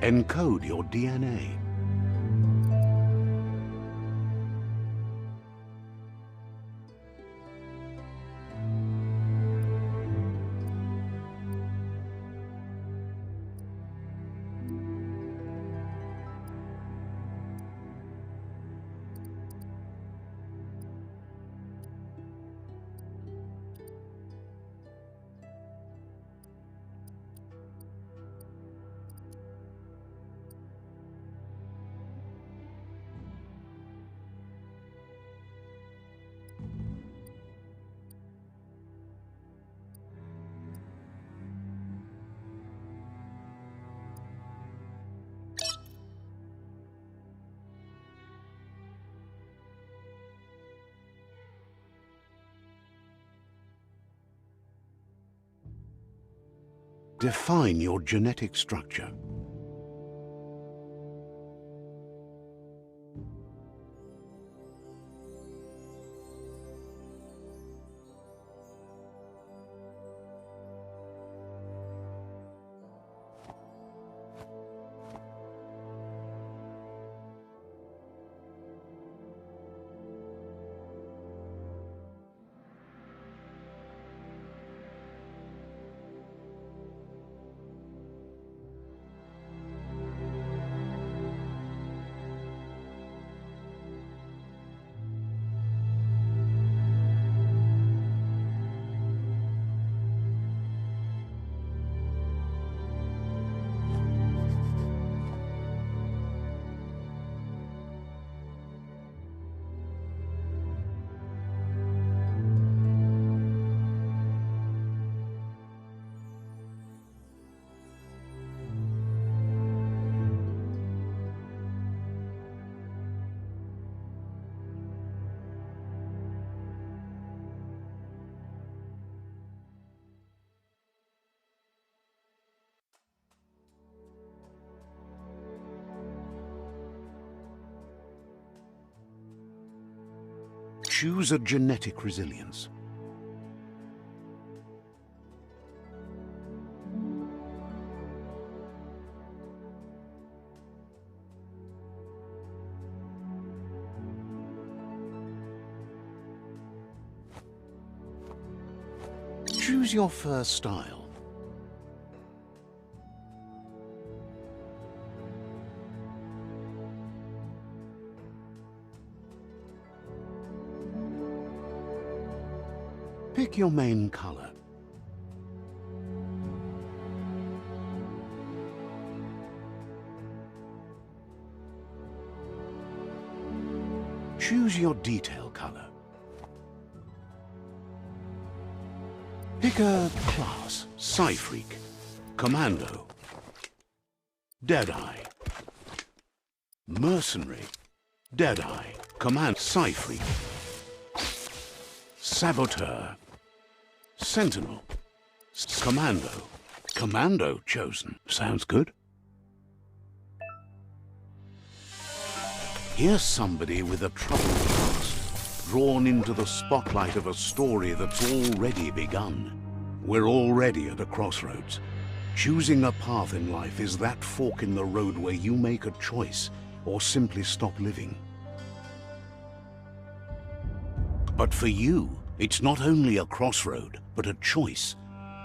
Encode your DNA. Define your genetic structure. Choose a genetic resilience. Choose your first style. Pick your main color. Choose your detail color. Pick a class: Psy-Freak, Commando, Deadeye, Mercenary, Deadeye, Command, Psy-Freak, Saboteur, Sentinel, Commando. Commando chosen. Sounds good. Here's somebody with a troubled past, drawn into the spotlight of a story that's already begun. We're already at a crossroads. Choosing a path in life is that fork in the road where you make a choice or simply stop living. But for you, it's not only a crossroad, but a choice.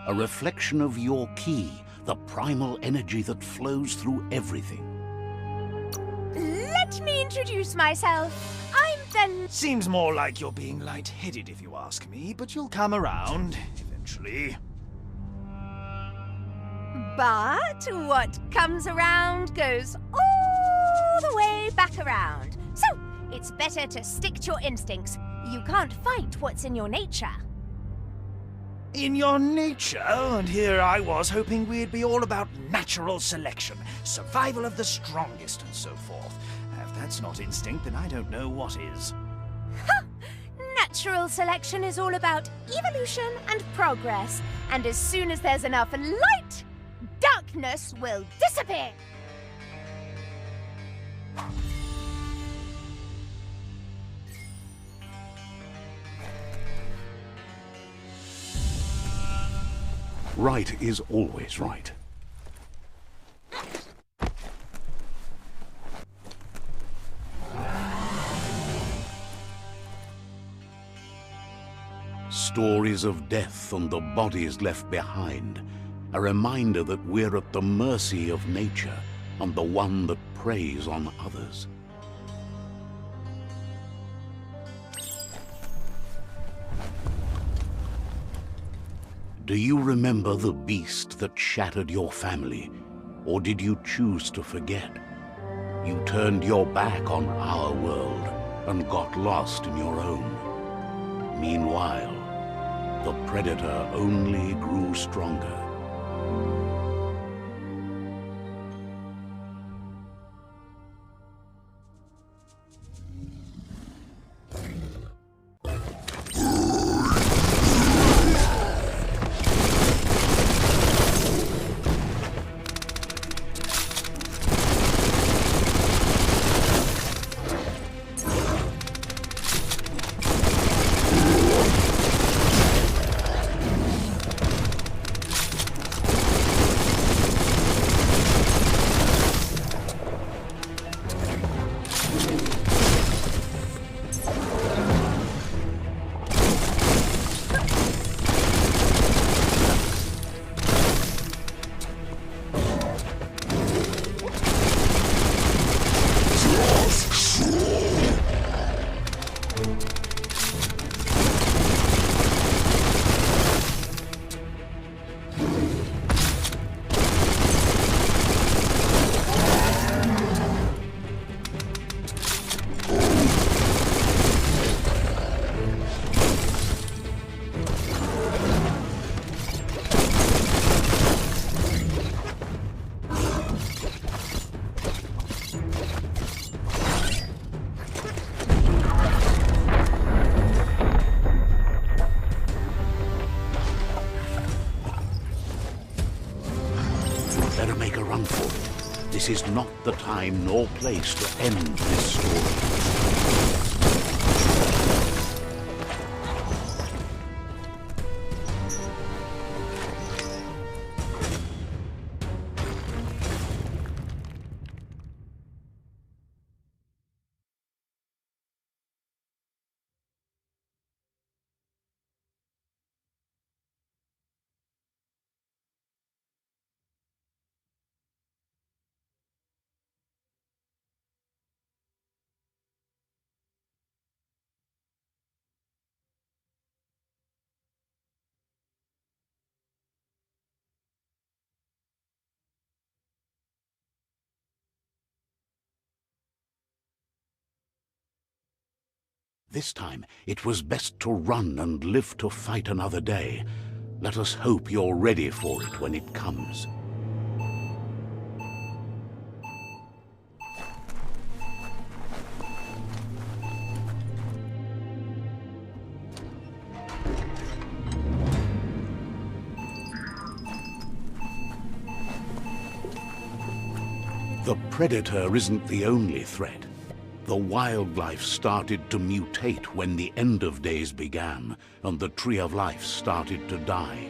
A reflection of your ki, the primal energy that flows through everything. Let me introduce myself. I'm the... Seems more like you're being lightheaded if you ask me, but you'll come around, eventually. But what comes around goes all the way back around. So, it's better to stick to your instincts. You can't fight what's in your nature. In your nature? And here I was hoping we'd be all about natural selection, survival of the strongest, and so forth. If that's not instinct, then I don't know what is. Ha! Natural selection is all about evolution and progress. And as soon as there's enough light, darkness will disappear. Right is always right. Stories of death and the bodies left behind, a reminder that we're at the mercy of nature and the one that preys on others. Do you remember the beast that shattered your family, or did you choose to forget? You turned your back on our world and got lost in your own. Meanwhile, the predator only grew stronger. Better make a run for it. This is not the time nor place to end this story. This time, it was best to run and live to fight another day. Let us hope you're ready for it when it comes. The predator isn't the only threat. The wildlife started to mutate when the end of days began, and the tree of life started to die.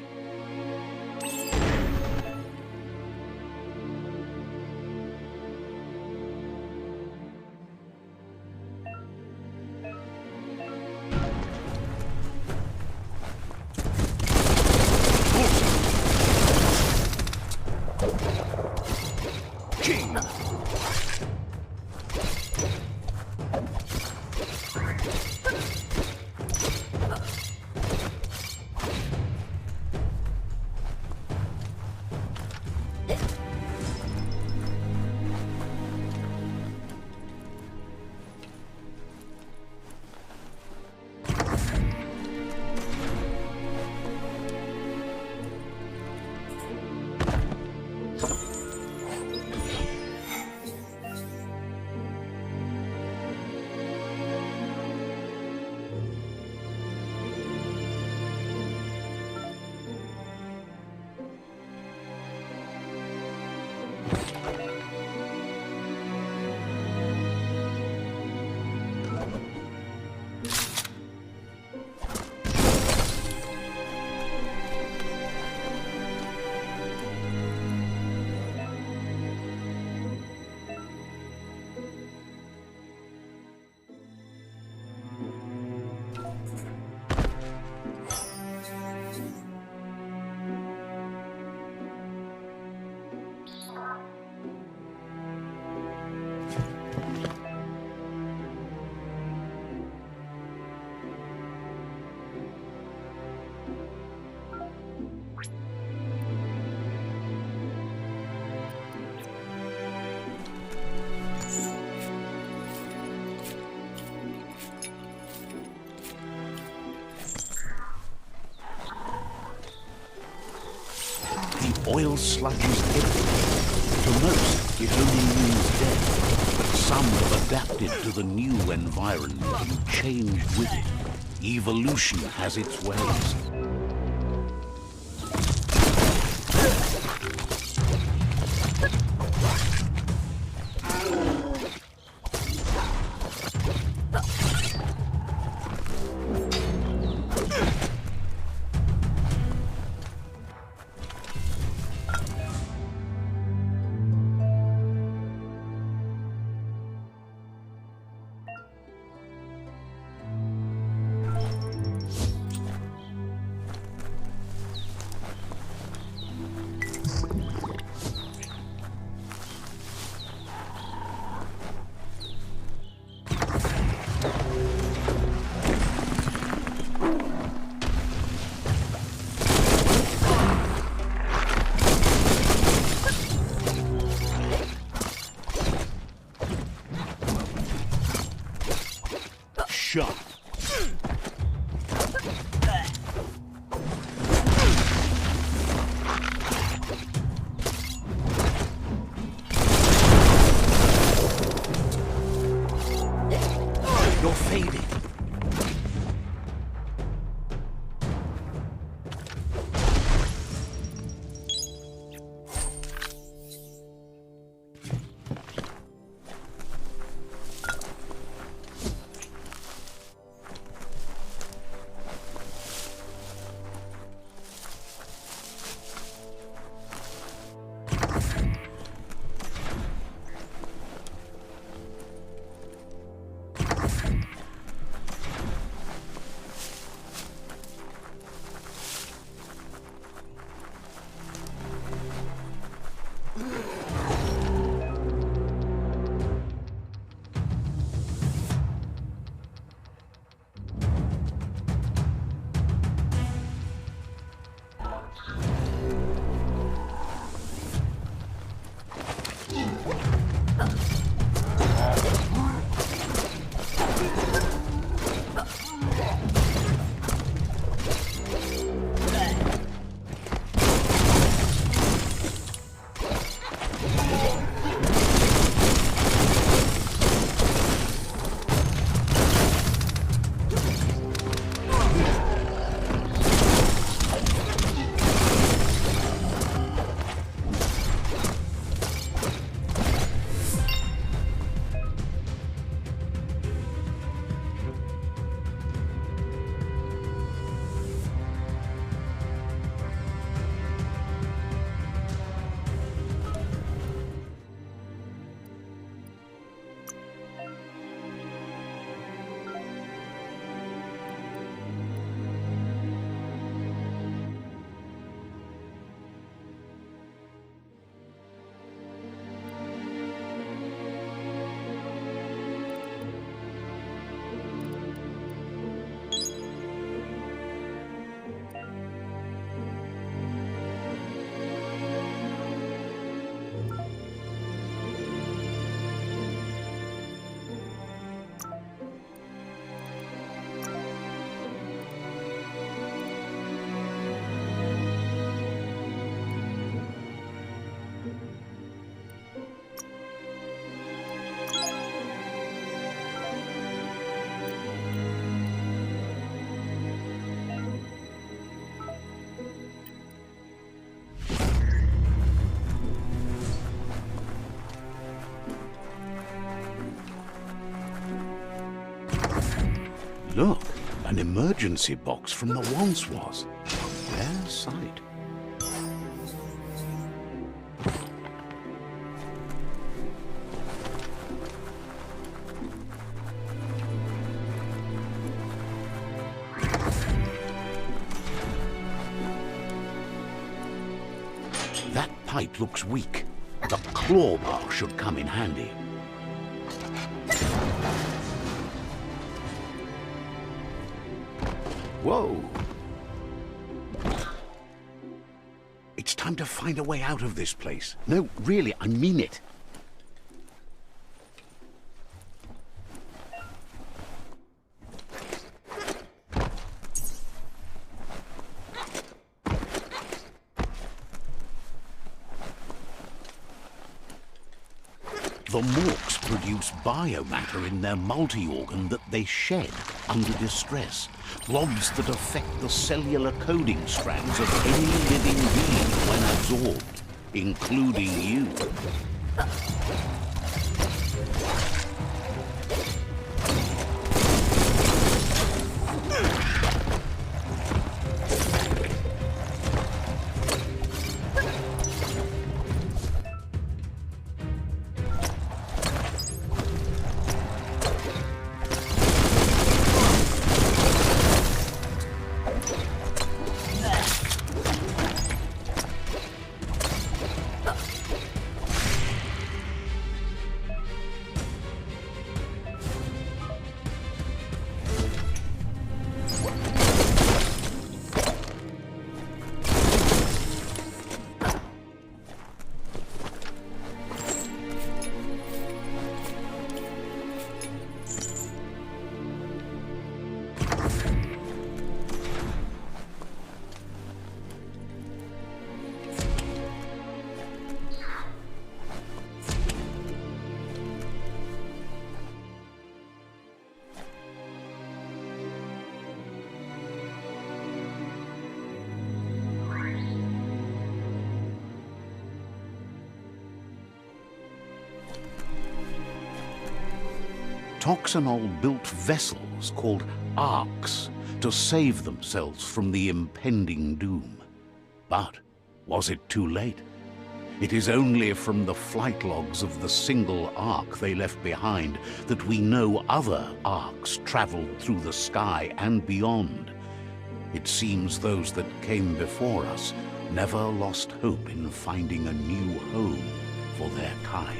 Oil sludges everywhere. To most, it only means death, but some have adapted to the new environment and changed with it. Evolution has its ways. Shot. You're fading. Look, an emergency box from the once was. A rare sight. That pipe looks weak. The claw bar should come in handy. Whoa! It's time to find a way out of this place. No, really, I mean it. The morks produce biomatter in their multi-organ that they shed under distress. Blobs that affect the cellular coding strands of any living being when absorbed, including you. Toxanol built vessels called arks to save themselves from the impending doom. But was it too late? It is only from the flight logs of the single ark they left behind that we know other arks traveled through the sky and beyond. It seems those that came before us never lost hope in finding a new home for their kind.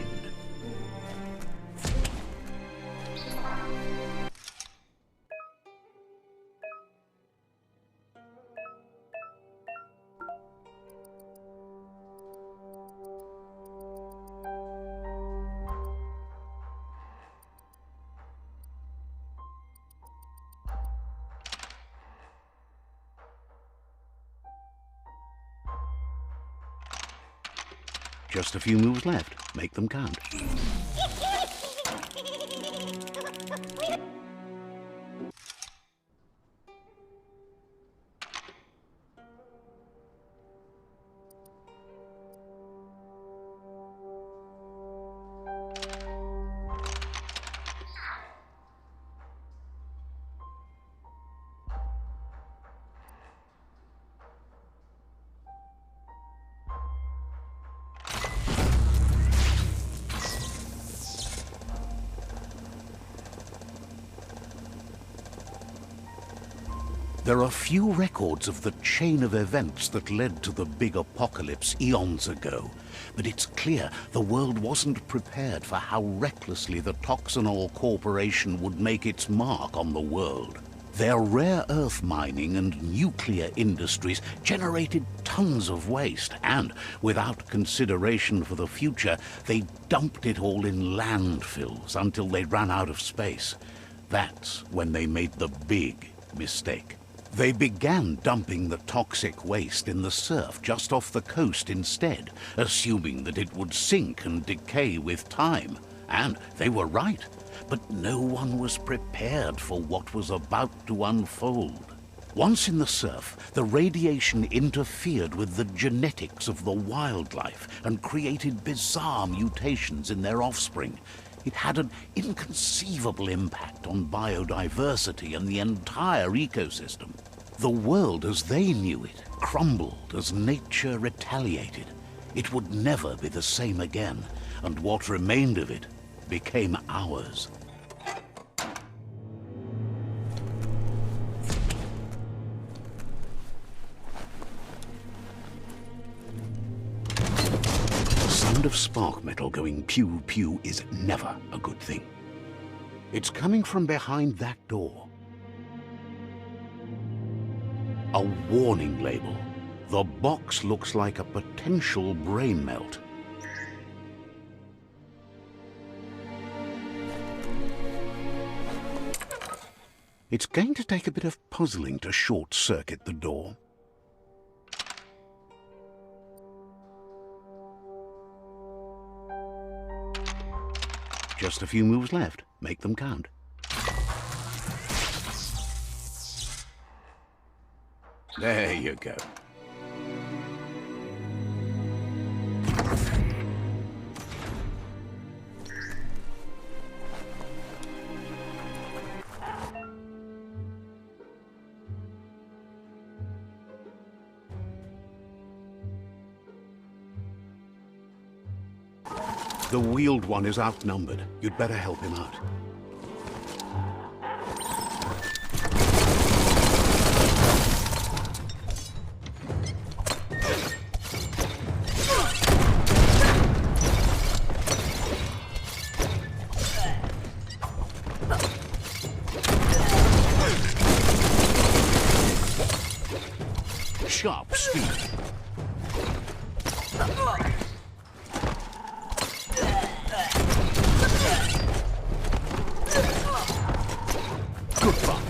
Just a few moves left. Make them count. There are few records of the chain of events that led to the big apocalypse eons ago, but it's clear the world wasn't prepared for how recklessly the Toxanol Corporation would make its mark on the world. Their rare earth mining and nuclear industries generated tons of waste, and without consideration for the future, they dumped it all in landfills until they ran out of space. That's when they made the big mistake. They began dumping the toxic waste in the surf just off the coast instead, assuming that it would sink and decay with time. And they were right, but no one was prepared for what was about to unfold. Once in the surf, the radiation interfered with the genetics of the wildlife and created bizarre mutations in their offspring. It had an inconceivable impact on biodiversity and the entire ecosystem. The world as they knew it crumbled as nature retaliated. It would never be the same again, and what remained of it became ours. The sound of spark metal going pew-pew is never a good thing. It's coming from behind that door. A warning label. The box looks like a potential brain melt. It's going to take a bit of puzzling to short-circuit the door. Just a few moves left. Make them count. There you go. The wheeled one is outnumbered. You'd better help him out. Sharp speed. Good fun.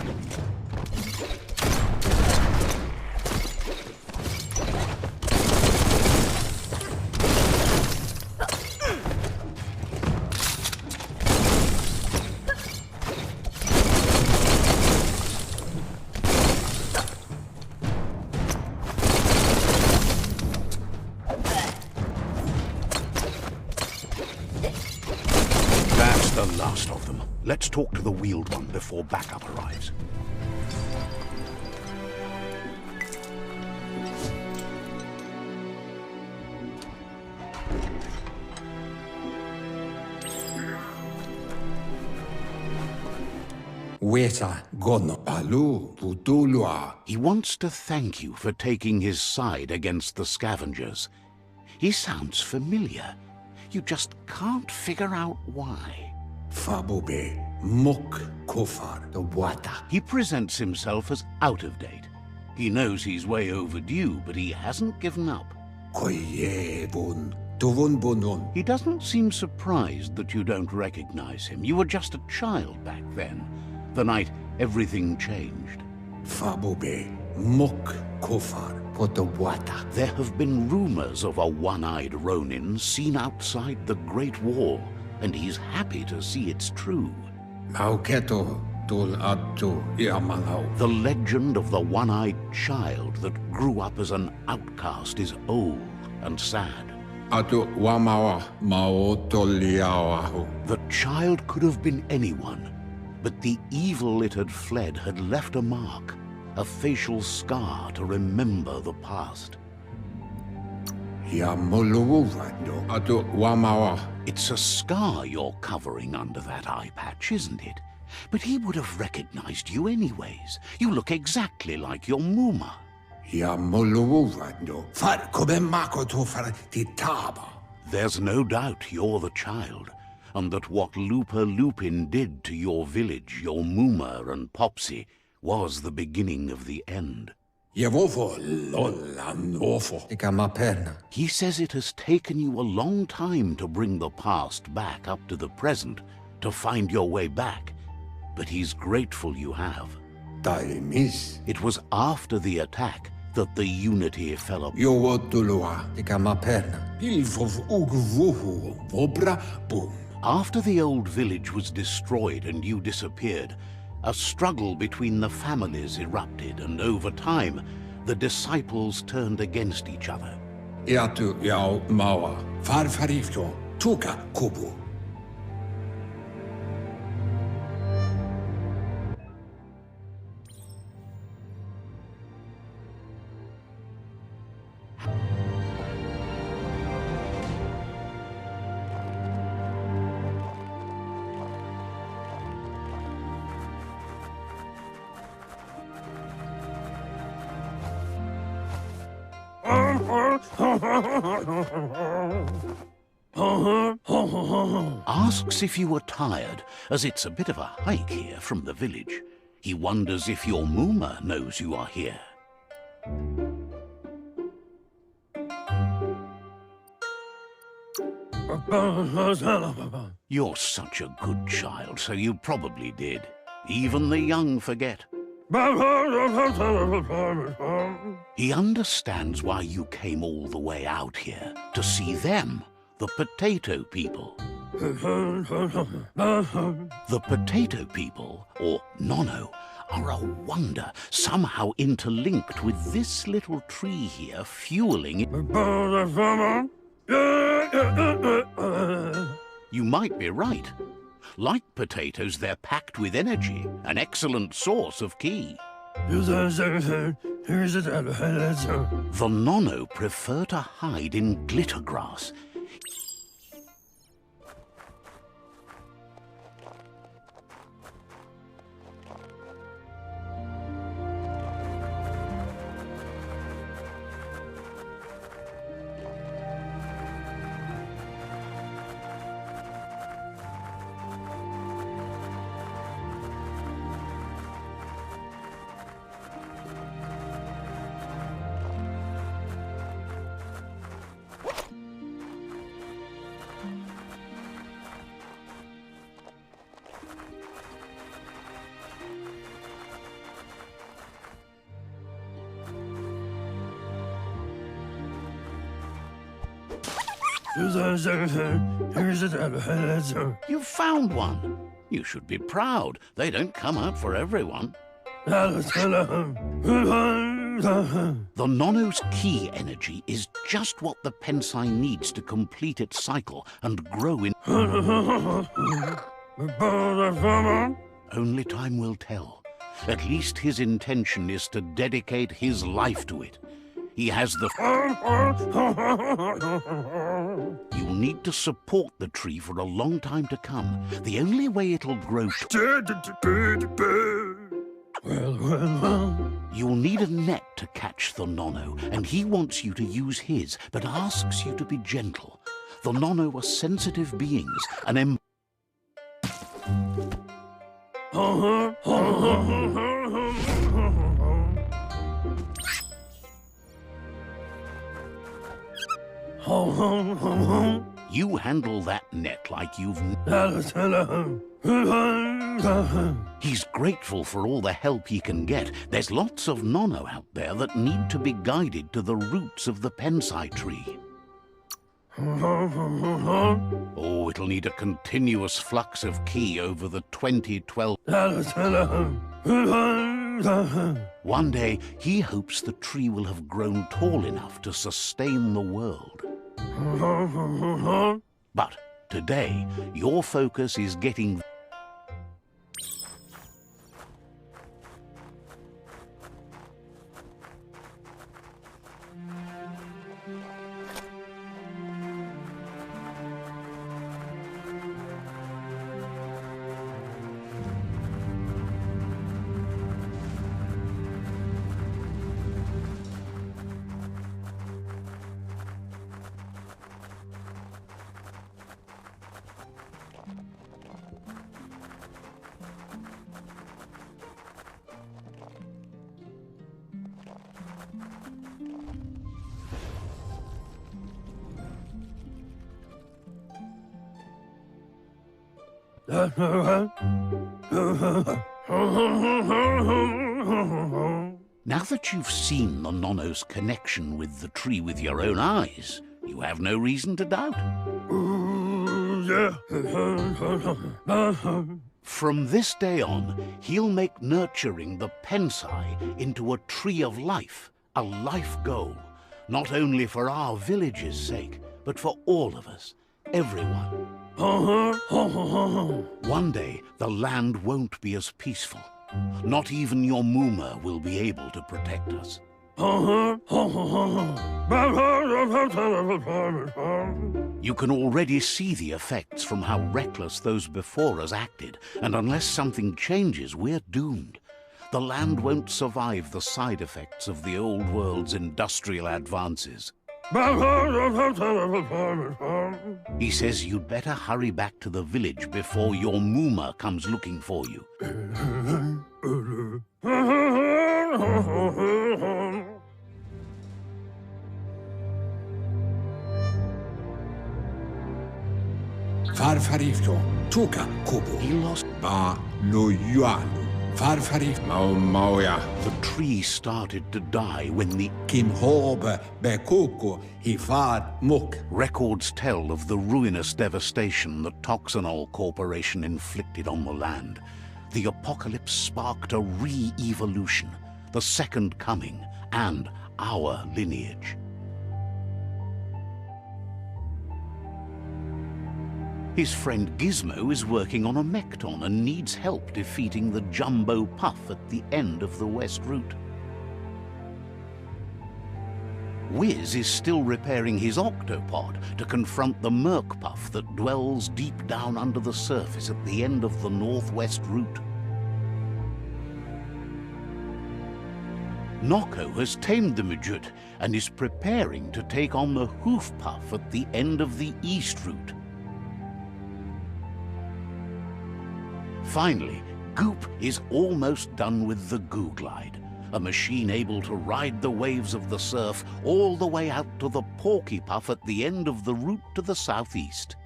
That's the last of them. Let's talk to the wheeled one before backup arrives. He wants to thank you for taking his side against the scavengers. He sounds familiar. You just can't figure out why. He presents himself as out of date. He knows he's way overdue, but he hasn't given up. He doesn't seem surprised that you don't recognize him. You were just a child back then, the night everything changed. There have been rumors of a one-eyed Ronin seen outside the Great Wall, and he's happy to see it's true. The legend of the one-eyed child that grew up as an outcast is old and sad. The child could have been anyone, but the evil it had fled had left a mark, a facial scar to remember the past. It's a scar you're covering under that eye patch, isn't it? But he would have recognized you anyways. You look exactly like your Muma. There's no doubt you're the child, and that what Lupa Lupin did to your village, your Muma and Popsy, was the beginning of the end. He says it has taken you a long time to bring the past back up to the present, to find your way back, but he's grateful you have. It was after the attack that the unity fell apart. After the old village was destroyed and you disappeared, a struggle between the families erupted, and over time, the disciples turned against each other. Asks if you were tired, as it's a bit of a hike here from the village. He wonders if your Muma knows you are here. You're such a good child, so you probably did. Even the young forget. He understands why you came all the way out here, to see them, the potato people. The potato people, or Nono, are a wonder, somehow interlinked with this little tree here, fueling it. You might be right. Like potatoes, they're packed with energy, an excellent source of ki. The Nono prefer to hide in glitter grass. You found one. You should be proud. They don't come out for everyone. The Nono's ki energy is just what the Pensai needs to complete its cycle and grow in... Only time will tell. At least his intention is to dedicate his life to it. He has the... You'll need to support the tree for a long time to come. The only way it'll grow... You'll need a net to catch the Nono, and he wants you to use his, but asks you to be gentle. The Nono are sensitive beings, and you handle that net like you've... He's grateful for all the help he can get. There's lots of Nono out there that need to be guided to the roots of the Pensai tree. Oh, it'll need a continuous flux of ki over the 2012... One day, he hopes the tree will have grown tall enough to sustain the world. But today, your focus is getting... Now that you've seen the Nono's connection with the tree with your own eyes, you have no reason to doubt. From this day on, he'll make nurturing the Pensai into a tree of life, a life goal, not only for our village's sake, but for all of us, everyone. One day, the land won't be as peaceful. Not even your Muma will be able to protect us. You can already see the effects from how reckless those before us acted, and unless something changes, we're doomed. The land won't survive the side effects of the old world's industrial advances. He says you'd better hurry back to the village before your Muma comes looking for you. Farfarifto, Tuka Kobo, He lost... Ba no Yualu, Farfari Mauya. The tree started to die when the Kim Hobe Bekuko Hifad Muk. records tell of the ruinous devastation the Toxanol Corporation inflicted on the land. The apocalypse sparked a re-evolution, the second coming, and our lineage. His friend Gizmo is working on a Mekton and needs help defeating the Jumbo Puff at the end of the West Route. Wiz is still repairing his octopod to confront the Merc Puff that dwells deep down under the surface at the end of the Northwest Route. Noko has tamed the Midget and is preparing to take on the Hoof Puff at the end of the East Route. Finally, Goop is almost done with the Goo Glide, a machine able to ride the waves of the surf all the way out to the Porky Puff at the end of the route to the southeast.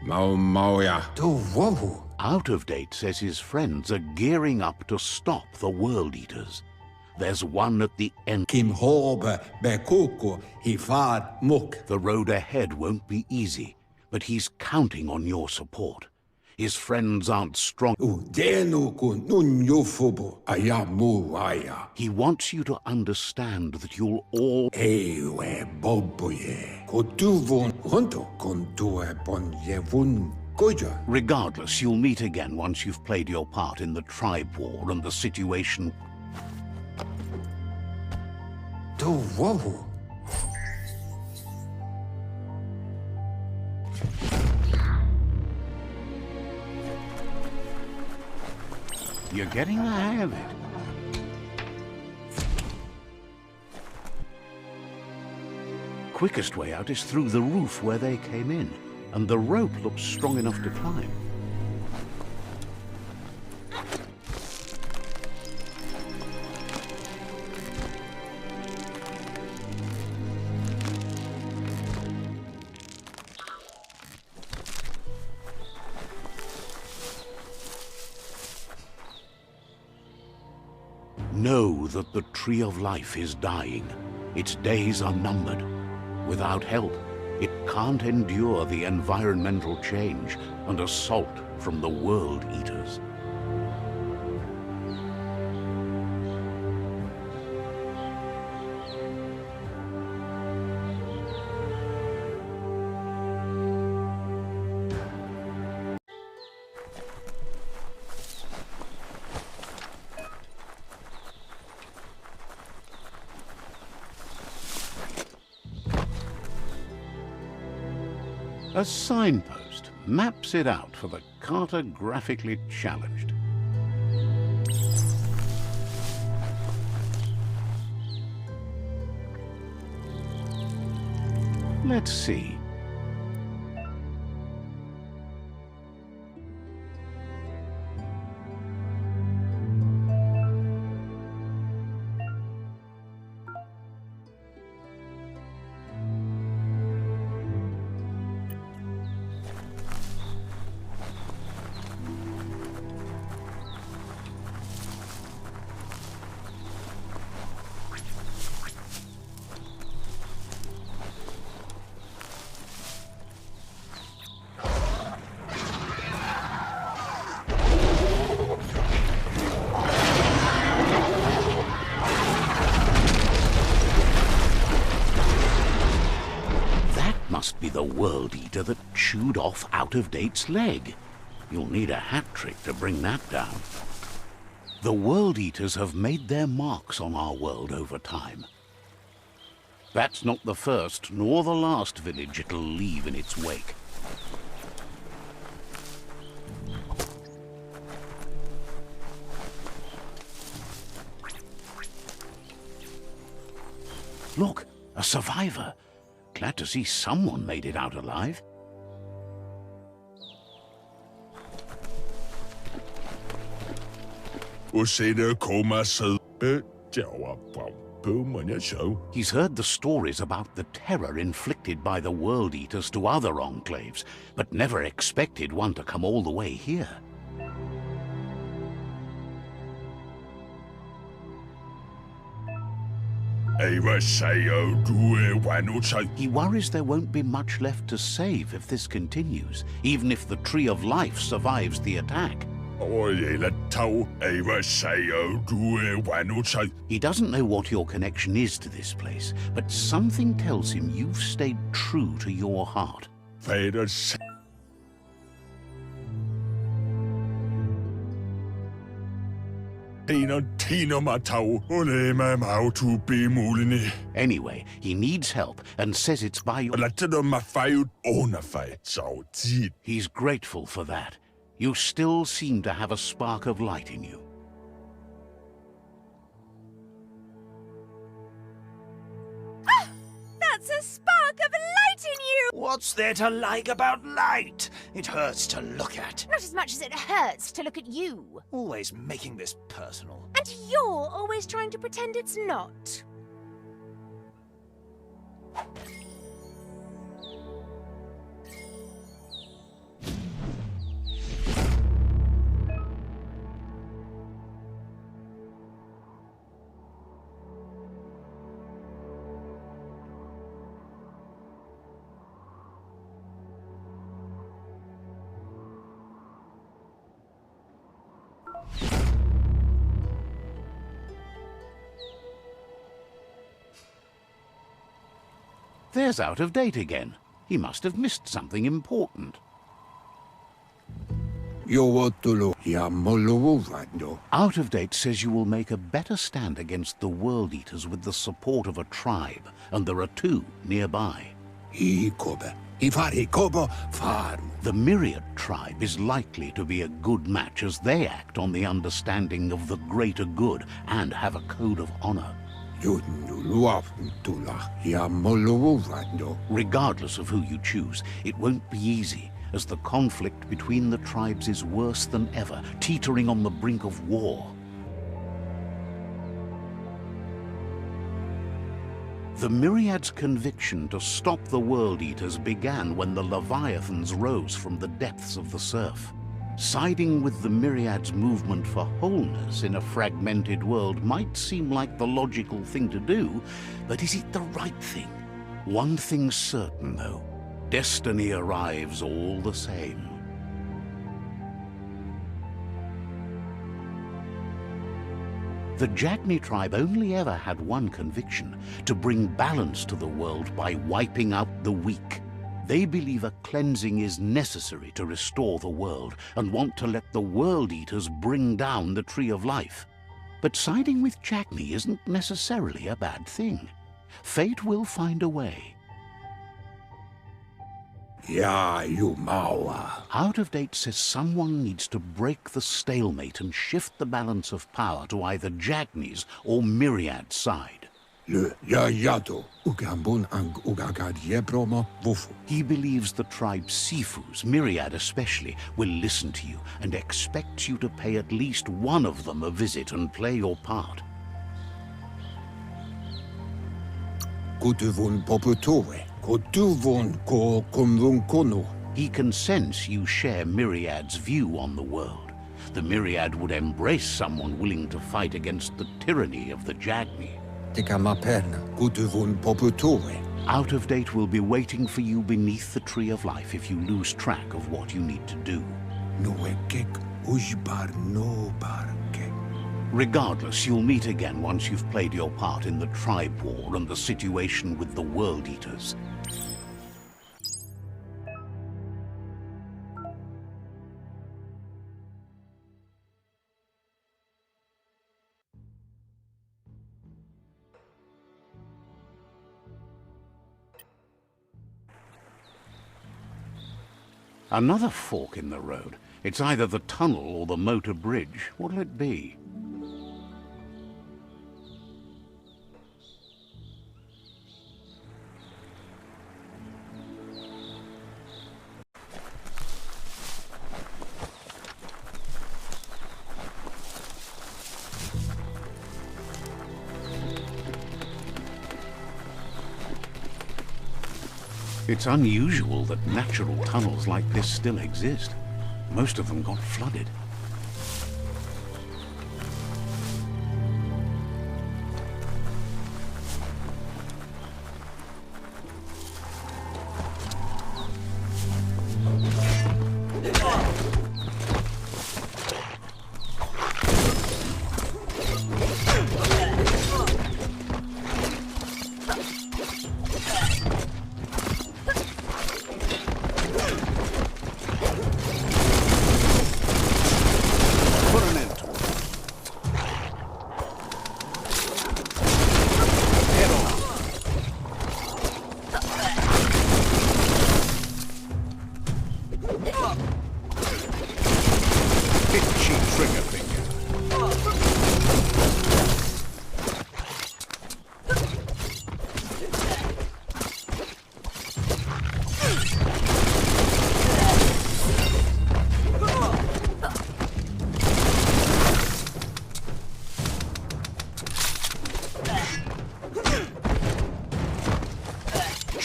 Mauya. To Wobu. Out of Date says his friends are gearing up to stop the World Eaters. There's one at the end. Kim Hobe Bekuko Hifad Muk. The road ahead won't be easy, but he's counting on your support. His friends aren't strong. Udenuku Nunyofubu Ayamu Aya. He wants you to understand that you'll all... Ewe Bobuye. Kotuvon Honto Kontue Bonjevun Goja. Regardless, you'll meet again once you've played your part in the tribe war and the situation. To Wobu. You're getting the hang of it. Quickest way out is through the roof where they came in, and the rope looks strong enough to climb. Know that the Tree of Life is dying. Its days are numbered. Without help, it can't endure the environmental change and assault from the World Eaters. A signpost maps it out for the cartographically challenged. Let's see. Must be the World Eater that chewed off Out of Date's leg. You'll need a hat trick to bring that down. The World Eaters have made their marks on our world over time. That's not the first nor the last village it'll leave in its wake. Look, a survivor. Glad to see someone made it out alive. He's heard the stories about the terror inflicted by the World Eaters to other enclaves, but never expected one to come all the way here. He worries there won't be much left to save if this continues, even if the Tree of Life survives the attack. He doesn't know what your connection is to this place, but something tells him you've stayed true to your heart. Anyway, he needs help and says it's by your... He's grateful for that. You still seem to have a spark of light in you. Ah! That's a spark of light in you! What's there to like about light? It hurts to look at. Not as much as it hurts to look at you. Always making this personal. And you're always trying to pretend it's not. There's Out of Date again. He must have missed something important. Out of Date says you will make a better stand against the World Eaters with the support of a tribe, and there are 2 nearby. The Myriad tribe is likely to be a good match as they act on the understanding of the greater good and have a code of honor. Regardless of who you choose, it won't be easy, as the conflict between the tribes is worse than ever, teetering on the brink of war. The Myriad's conviction to stop the World Eaters began when the Leviathans rose from the depths of the surf. Siding with the Myriad's movement for wholeness in a fragmented world might seem like the logical thing to do, but is it the right thing? One thing's certain, though. Destiny arrives all the same. The Jagni tribe only ever had one conviction: to bring balance to the world by wiping out the weak. They believe a cleansing is necessary to restore the world and want to let the World Eaters bring down the Tree of Life. But siding with Jagni isn't necessarily a bad thing. Fate will find a way. Out of Date says someone needs to break the stalemate and shift the balance of power to either Jagni's or Myriad's side. He believes the tribe Sifus, Myriad especially, will listen to you and expects you to pay at least one of them a visit and play your part. He can sense you share Myriad's view on the world. The Myriad would embrace someone willing to fight against the tyranny of the Jagni. Out of Date will be waiting for you beneath the Tree of Life if you lose track of what you need to do. Regardless, you'll meet again once you've played your part in the tribe war and the situation with the World Eaters. Another fork in the road. It's either the tunnel or the motor bridge. What'll it be? It's unusual that natural tunnels like this still exist. Most of them got flooded.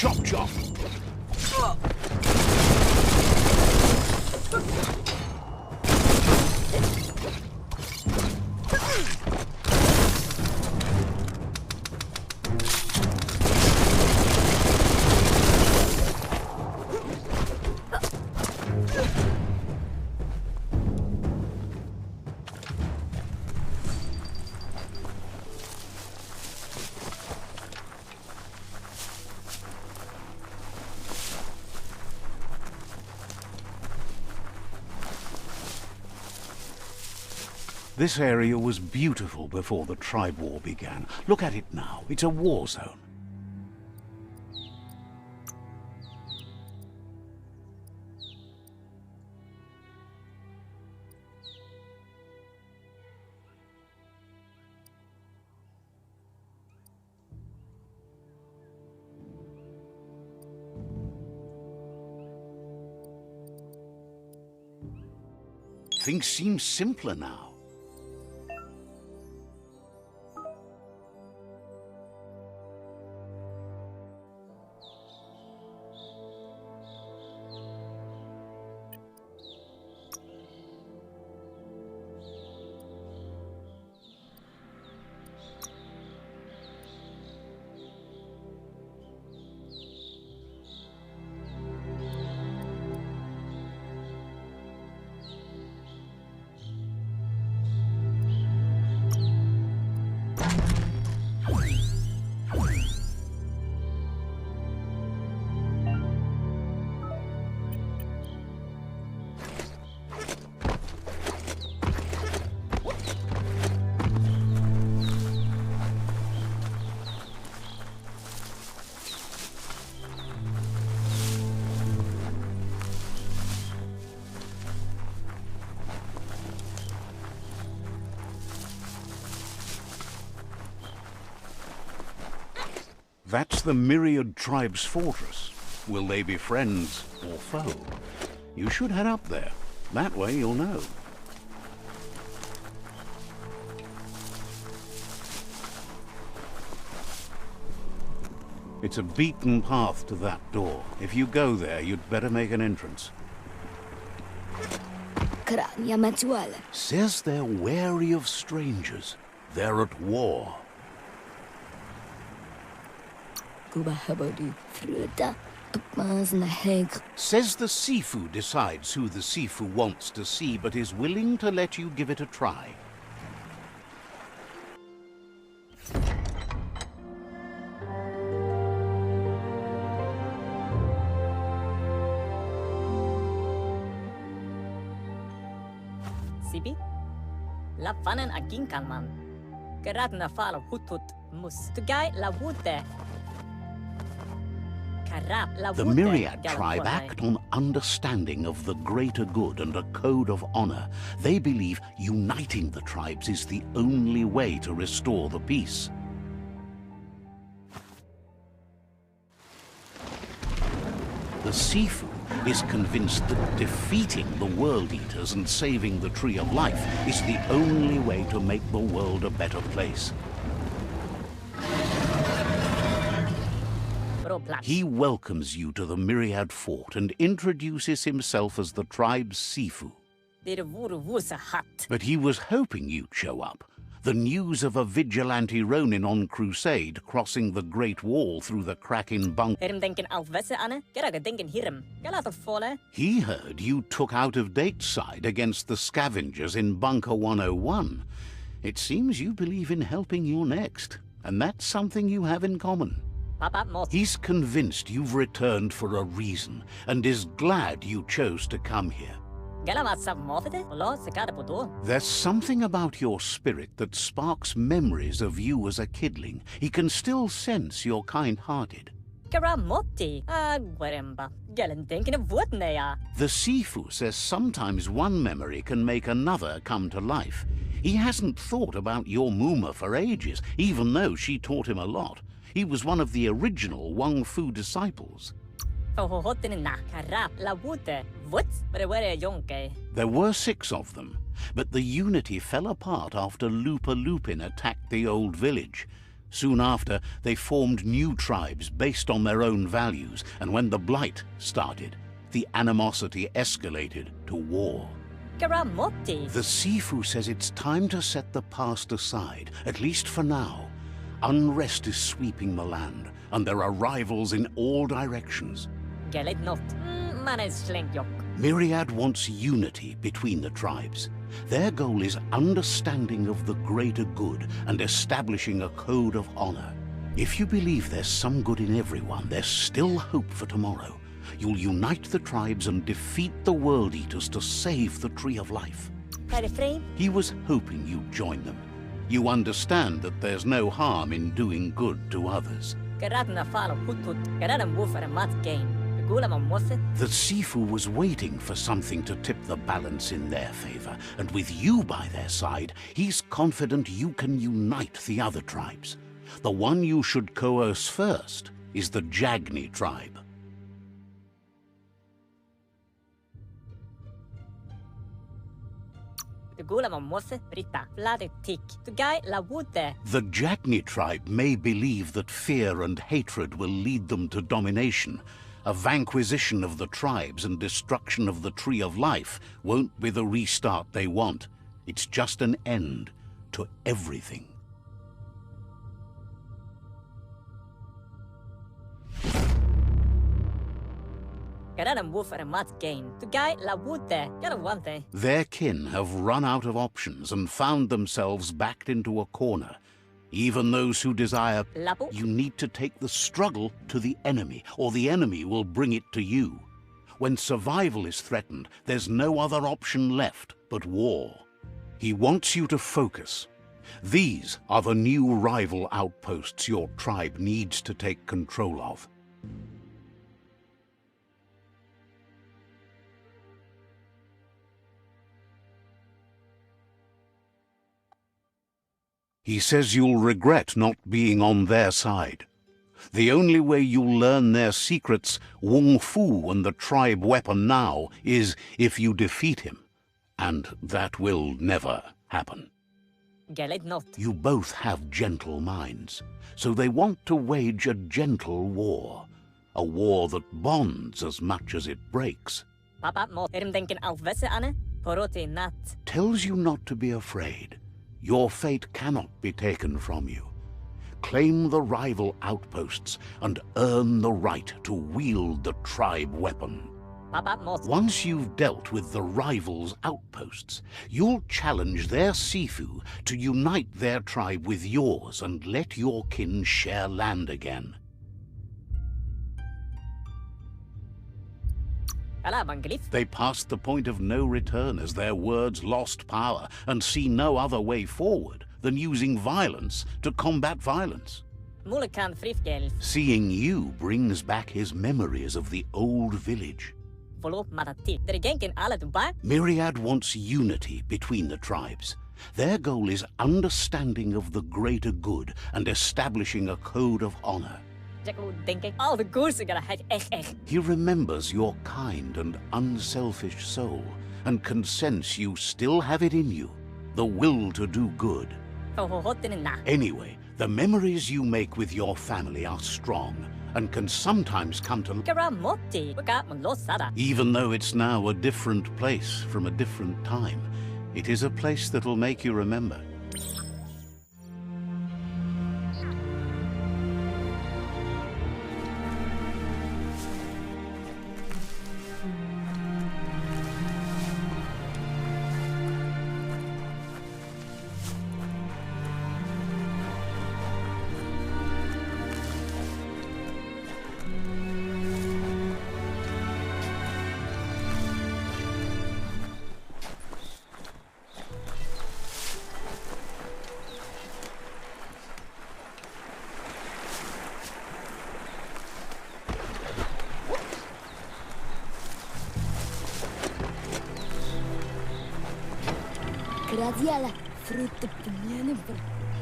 Chop chop! This area was beautiful before the tribe war began. Look at it now. It's a war zone. Things seem simpler now. That's the Myriad Tribe's fortress. Will they be friends or foe? You should head up there. That way you'll know. It's a beaten path to that door. If you go there, you'd better make an entrance. Says they're wary of strangers. They're at war. Says the Sifu decides who the Sifu wants to see, but is willing to let you give it a try. Sibi? Lafanen agin kalman. Geradna fala hutut mus. Tugai la wute. The Myriad tribe act on understanding of the greater good and a code of honor. They believe uniting the tribes is the only way to restore the peace. The Sifu is convinced that defeating the World Eaters and saving the Tree of Life is the only way to make the world a better place. He welcomes you to the Myriad Fort and introduces himself as the tribe's Sifu. But he was hoping you'd show up. The news of a vigilante Ronin on crusade crossing the Great Wall through the crack in bunker. He heard you took out-of-date side against the scavengers in Bunker 101. It seems you believe in helping your next, and that's something you have in common. He's convinced you've returned for a reason, and is glad you chose to come here. There's something about your spirit that sparks memories of you as a kidling. He can still sense you're kind-hearted. The Sifu says sometimes one memory can make another come to life. He hasn't thought about your Muma for ages, even though she taught him a lot. He was one of the original Wang Fu disciples. There were 6 of them, but the unity fell apart after Lupa Lupin attacked the old village. Soon after, they formed new tribes based on their own values, and when the Blight started, the animosity escalated to war. Garamotti. The Sifu says it's time to set the past aside, at least for now. Unrest is sweeping the land, and there are rivals in all directions. Gelet not. Manes slengjok. Myriad wants unity between the tribes. Their goal is understanding of the greater good and establishing a code of honor. If you believe there's some good in everyone, there's still hope for tomorrow. You'll unite the tribes and defeat the World Eaters to save the Tree of Life. Refrain. He was hoping you'd join them. You understand that there's no harm in doing good to others. Geradna falo hutut. Geradam woofer and mat gain. The Sifu was waiting for something to tip the balance in their favor, and with you by their side, he's confident you can unite the other tribes. The one you should coerce first is the Jagni tribe. The Jagni tribe may believe that fear and hatred will lead them to domination. A vanquisition of the tribes and destruction of the Tree of Life won't be the restart they want. It's just an end to everything. Their kin have run out of options and found themselves backed into a corner. Even those who desire, you need to take the struggle to the enemy, or the enemy will bring it to you. When survival is threatened, there's no other option left but war. He wants you to focus. These are the new rival outposts your tribe needs to take control of. He says you'll regret not being on their side. The only way you'll learn their secrets, Wung Fu and the tribe weapon now, is if you defeat him. And that will never happen. You both have gentle minds, so they want to wage a gentle war. A war that bonds as much as it breaks. Tells you not to be afraid. Your fate cannot be taken from you. Claim the rival outposts and earn the right to wield the tribe weapon. Once you've dealt with the rivals' outposts, you'll challenge their Sifu to unite their tribe with yours and let your kin share land again. They passed the point of no return as their words lost power and see no other way forward than using violence to combat violence. Seeing you brings back his memories of the old village. Myriad wants unity between the tribes. Their goal is understanding of the greater good and establishing a code of honor. He remembers your kind and unselfish soul and can sense you still have it in you, the will to do good. Anyway, the memories you make with your family are strong and can sometimes come to... Even though it's now a different place from a different time, it is a place that'll make you remember.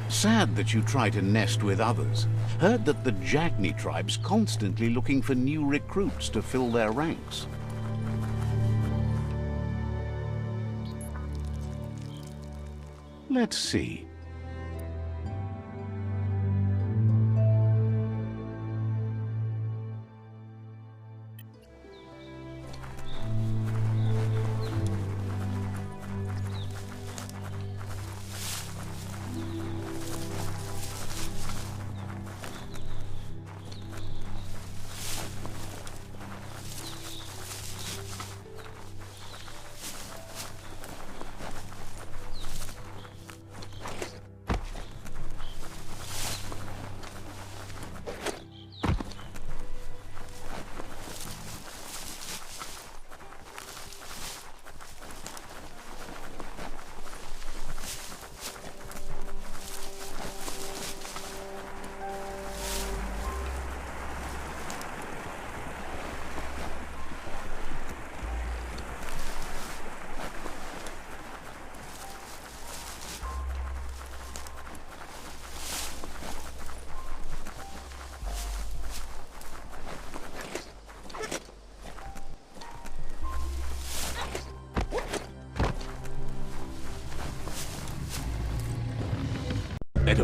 Sad that you try to nest with others. Heard that the Jagni tribe's constantly looking for new recruits to fill their ranks. Let's see.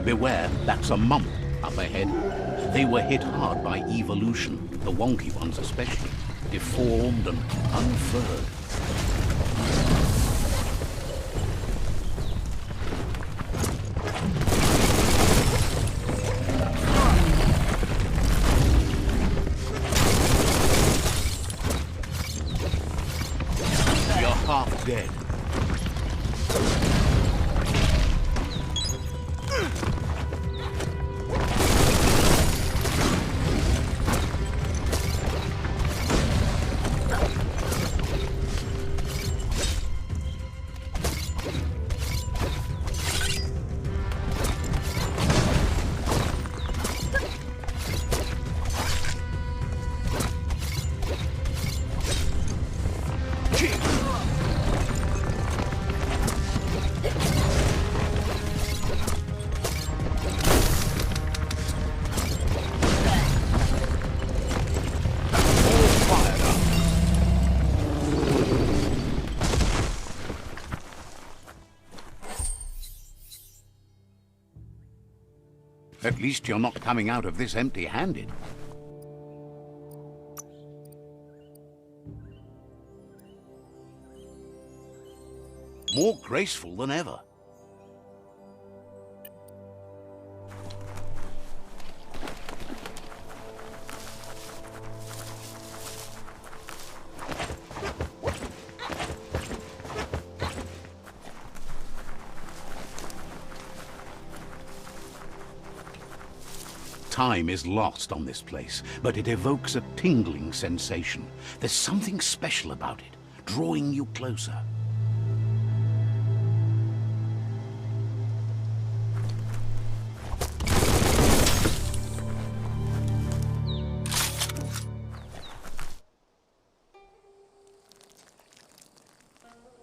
beware, that's a mump up ahead. They were hit hard by evolution, the wonky ones especially, deformed and unfurred. You're half dead. At least you're not coming out of this empty-handed. More graceful than ever. Time is lost on this place, but it evokes a tingling sensation. There's something special about it, drawing you closer.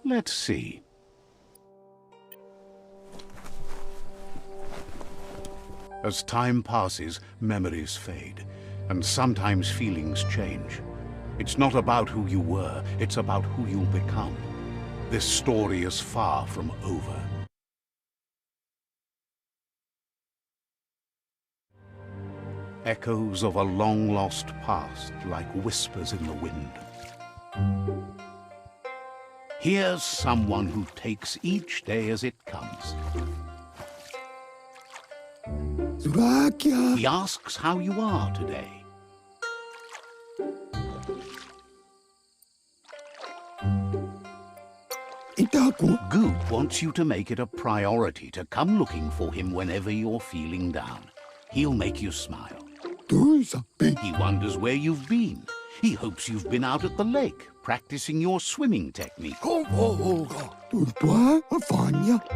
Let's see. As time passes, memories fade, and sometimes feelings change. It's not about who you were, it's about who you'll become. This story is far from over. Echoes of a long-lost past, like whispers in the wind. Here's someone who takes each day as it comes. He asks how you are today. Goop wants you to make it a priority to come looking for him whenever you're feeling down. He'll make you smile. He wonders where you've been. He hopes you've been out at the lake, practicing your swimming technique.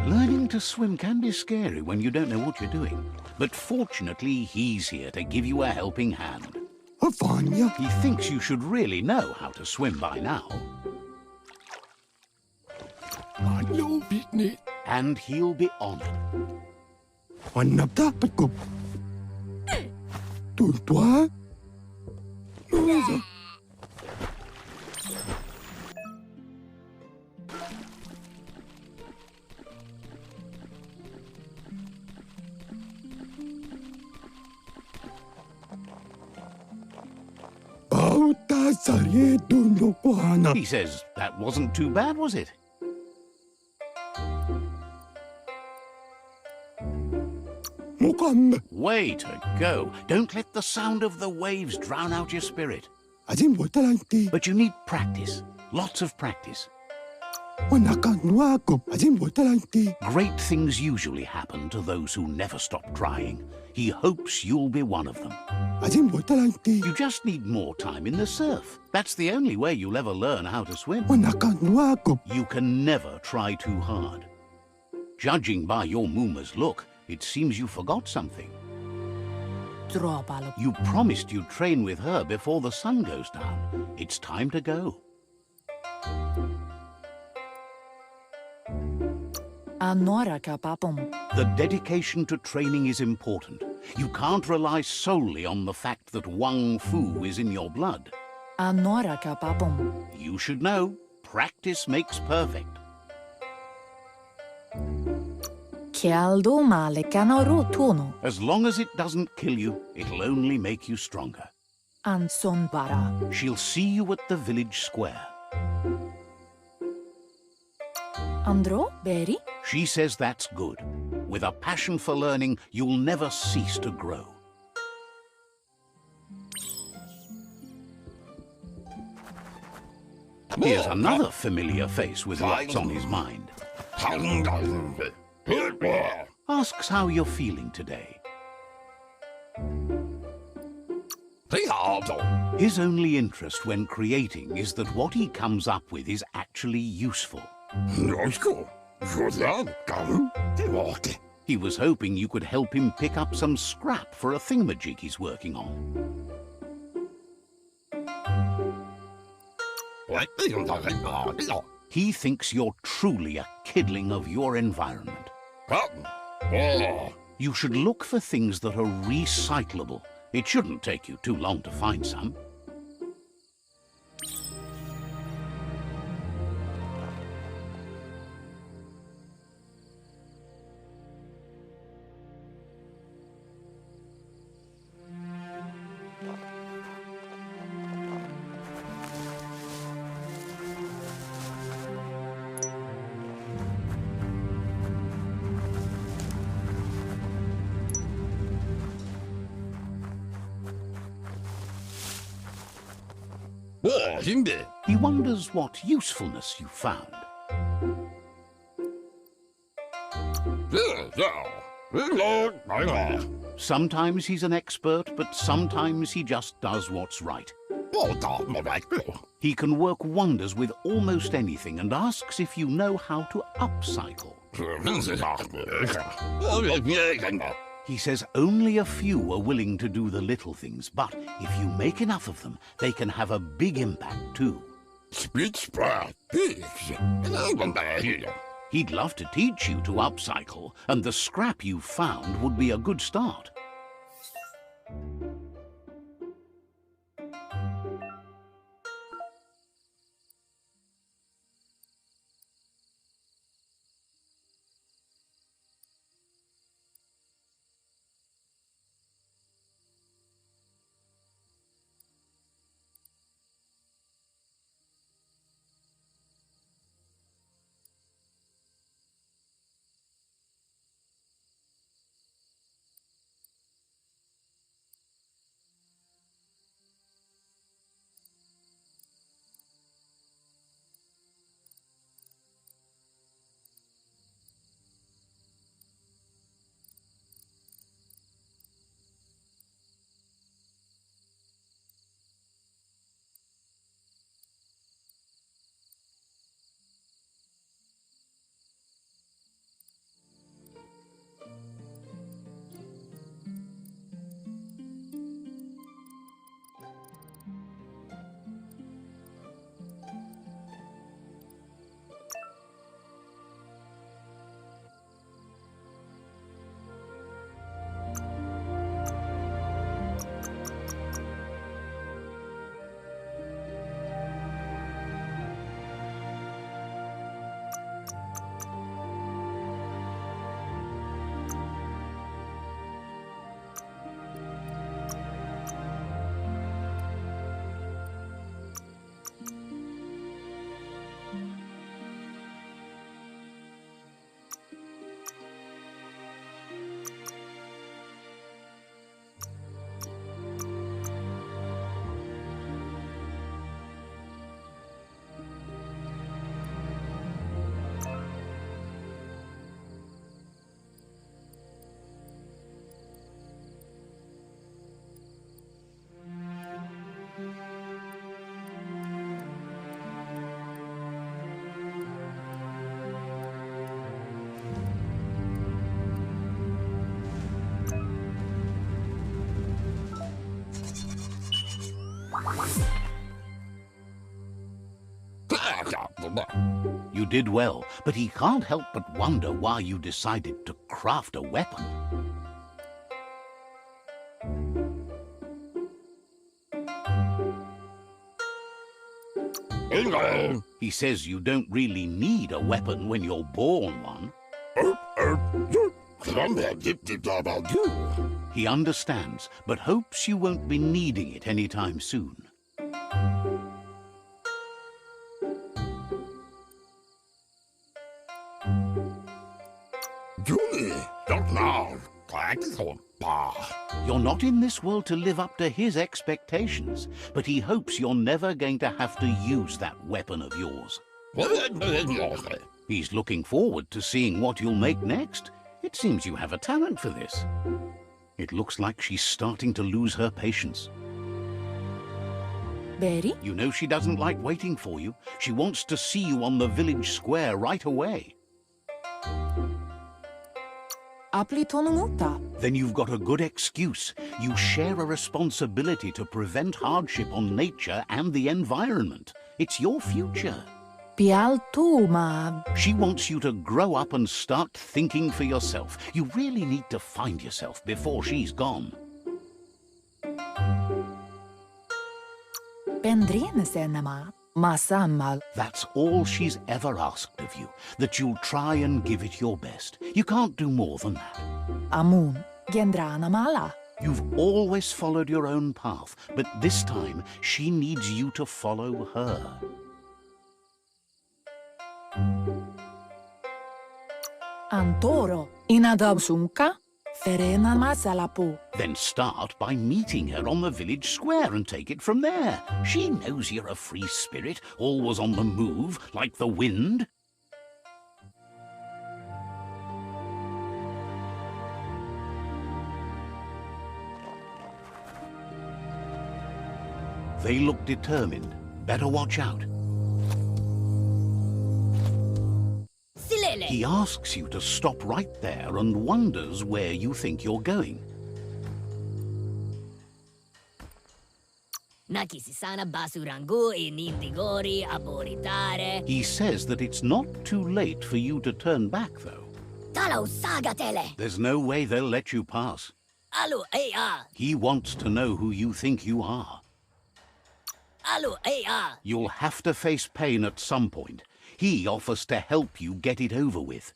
Learning to swim can be scary when you don't know what you're doing. But fortunately, he's here to give you a helping hand. He thinks you should really know how to swim by now. And he'll be honored. He says that wasn't too bad, was it? Way to go. Don't let the sound of the waves drown out your spirit. But you need practice. Lots of practice. Great things usually happen to those who never stop trying. He hopes you'll be one of them. You just need more time in the surf. That's the only way you'll ever learn how to swim. You can never try too hard. Judging by your Mooma's look, it seems you forgot something. You promised you'd train with her before the sun goes down. It's time to go. The dedication to training is important. You can't rely solely on the fact that Wang Fu is in your blood. You should know, practice makes perfect. Kialdo male kanaro tono. As long as it doesn't kill you, it'll only make you stronger. Anson bara. She'll see you at the village square. Andro beri. She says that's good. With a passion for learning, you'll never cease to grow. Here's another familiar face with lots on his mind. Asks how you're feeling today. His only interest when creating is that what he comes up with is actually useful. He was hoping you could help him pick up some scrap for a thingamajig he's working on. He thinks you're truly a kidling of your environment. You should look for things that are recyclable. It shouldn't take you too long to find some. He wonders what usefulness you found. Sometimes he's an expert, but sometimes he just does what's right. He can work wonders with almost anything and asks if you know how to upcycle. He says only a few are willing to do the little things, but if you make enough of them, they can have a big impact too. He'd love to teach you to upcycle, and the scrap you found would be a good start. You did well, but he can't help but wonder why you decided to craft a weapon. He says you don't really need a weapon when you're born one. He understands, but hopes you won't be needing it anytime soon. You're not in this world to live up to his expectations, but he hopes you're never going to have to use that weapon of yours. He's looking forward to seeing what you'll make next. It seems you have a talent for this. It looks like she's starting to lose her patience. Beri? You know she doesn't like waiting for you. She wants to see you on the village square right away. Aplitonunguta. Then you've got a good excuse. You share a responsibility to prevent hardship on nature and the environment. It's your future. Pialtuma. She wants you to grow up and start thinking for yourself. You really need to find yourself before she's gone. Pendrinesenema. Masammal. That's all she's ever asked of you, that you'll try and give it your best. You can't do more than that. Amun. Gendrana mala. You've always followed your own path, but this time she needs you to follow her. Antoro. Inadabsunka. Ferena masalapu. Then start by meeting her on the village square and take it from there. She knows you're a free spirit, always on the move, like the wind. They look determined. Better watch out. He asks you to stop right there and wonders where you think you're going. He says that it's not too late for you to turn back, though. There's no way they'll let you pass. He wants to know who you think you are. You'll have to face pain at some point. He offers to help you get it over with.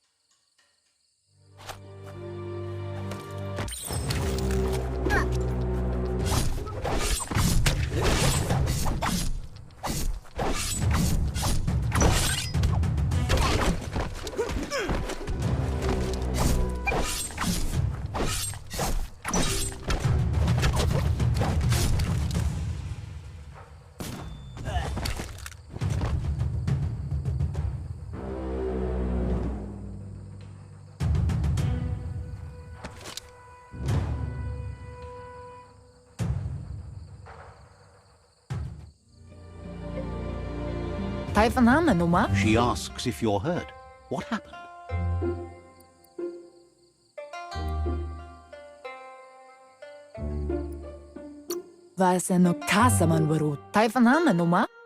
She asks if you're hurt. What happened?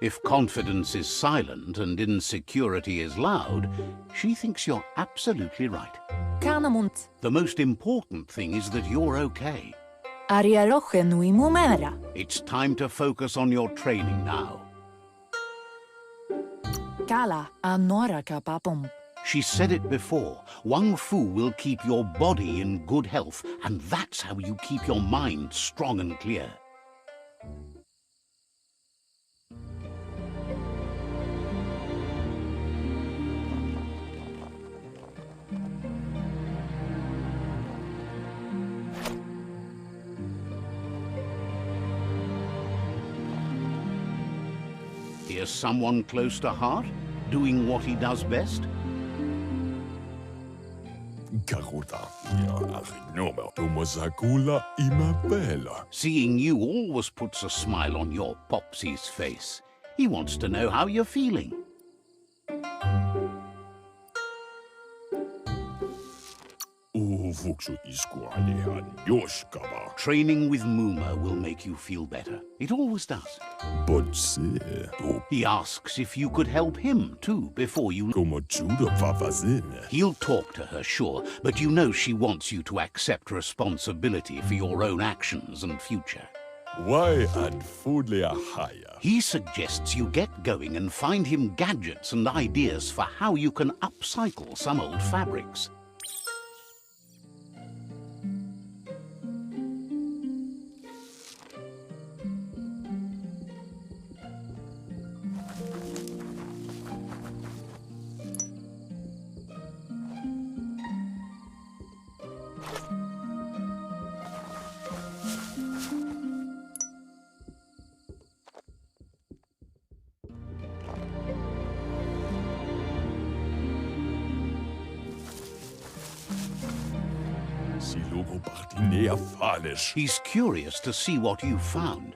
If confidence is silent and insecurity is loud, she thinks you're absolutely right. The most important thing is that you're okay. It's time to focus on your training now. She said it before. Wang Fu will keep your body in good health, and that's how you keep your mind strong and clear. Here's someone close to heart, doing what he does best. Seeing you always puts a smile on your Popsy's face. He wants to know how you're feeling. Training with Muma will make you feel better. It always does. He asks if you could help him, too, before you... He'll talk to her, sure, but you know she wants you to accept responsibility for your own actions and future. He suggests you get going and find him gadgets and ideas for how you can upcycle some old fabrics. Vopartinea falish. He's curious to see what you've found.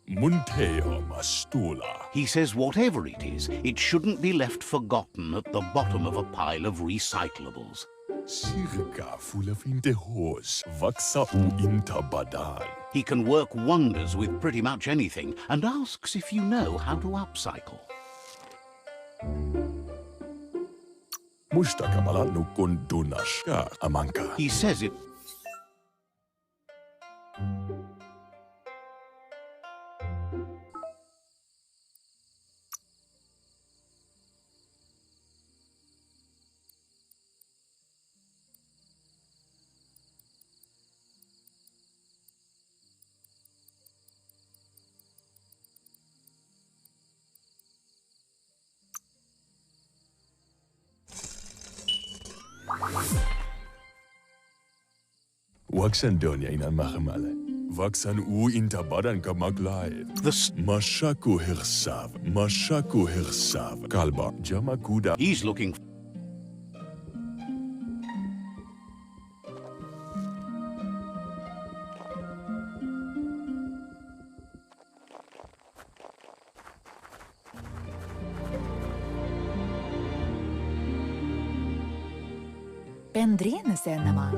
Munteo mastula. He says whatever it is, it shouldn't be left forgotten at the bottom of a pile of recyclables. Circa fulafinte hos. Vaxa u intabadan. He can work wonders with pretty much anything and asks if you know how to upcycle. Mustakabala no kondunashka amanka. He says it. Waxan donya inan machamale. Vaxan u intabadan kamaglai. Mashaku hirsav. Mashaku hirsav. Kalba jamakuda. He's looking.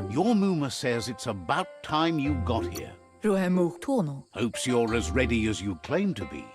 Your Muma says it's about time you got here. Hopes you're as ready as you claim to be.